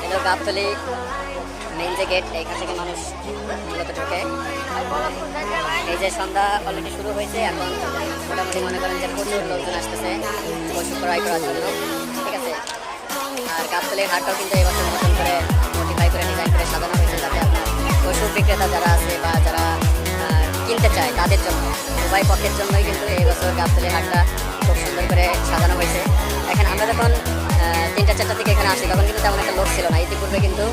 এটা গাবতলী মেইন যে গেট, এইখান থেকে মানুষ মূলত ঢোকে। এই যে সন্ধ্যা অলরেডি শুরু হয়েছে, এখন মোটামুটি মনে করেন যে প্রচুর লোকজন আসতেছে পশু ক্রয় করার জন্য, ঠিক আছে। আর গাবতলীর হাটটাও কিন্তু এই বছর নতুন করে মডিফাই করে ডিজাইন করে সাজানো হয়েছে, যাতে আপনার পশু বিক্রেতা যারা আছে বা যারা কিনতে চায় তাদের জন্য, উভয় পক্ষের জন্যই কিন্তু এই বছর গাবতলীর হাটটা খুব সুন্দর করে সাজানো হয়েছে। এখন আমরা যখন 3টা-4টা থেকে এখানে আসি, তখন কিন্তু তেমন একটা লোক ছিল না। ইতিপূর্বে কিন্তু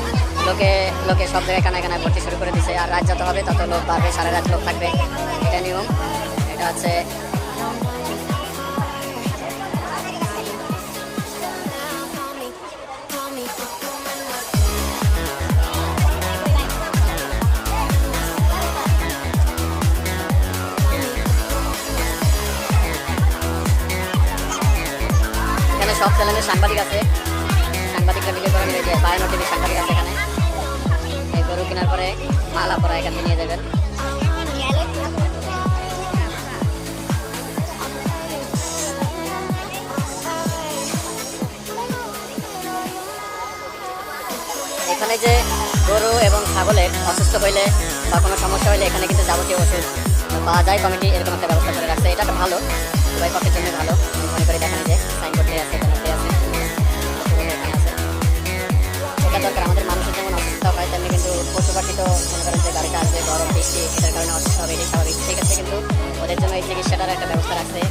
লোকে সব জায়গায় কানায় কানায় ভর্তি শুরু করে দিছে। আর রাত যত হবে তত লোক বাড়বে, সারা রাত লোক থাকবে, এটা নিয়ম। এটা হচ্ছে এখানে সব চ্যানেলের সাংবাদিক আছে, সাংবাদিকরা মিলে করে নিয়ে যায়। বায়ানো টিভির সাংবাদিক আছে এখানে। এই গরু কেনার পরে মাল আপনারা এখান থেকে নিয়ে যাবেন। এখানে যে গরু এবং ছাগলের অসুস্থ হইলে বা কোনো সমস্যা হলে এখানে কিন্তু যাবতীয় ওষুধ পাওয়া যায়। কমিটি এরকম একটা ব্যবস্থা করে রাখছে, এটা একটা ভালো, উভয় পক্ষের জন্য ভালো। আমি মনে করি দেখেন যে সাইনবোর্ড দিয়ে আছে, এখানে আছে, এখানে আছে। এটা দরকার, আমাদের মানুষের যেমন অসুস্থ হয় তেমনি কিন্তু পশু পাখি তো মনে করেন যে গাড়িটা আসবে, গরম বৃষ্টি, এটার কারণে অসুস্থ হবে, এটাই স্বাভাবিক। সেক্ষেত্রে কিন্তু ওদের জন্য এই চিকিৎসাটার একটা ব্যবস্থা রাখছে।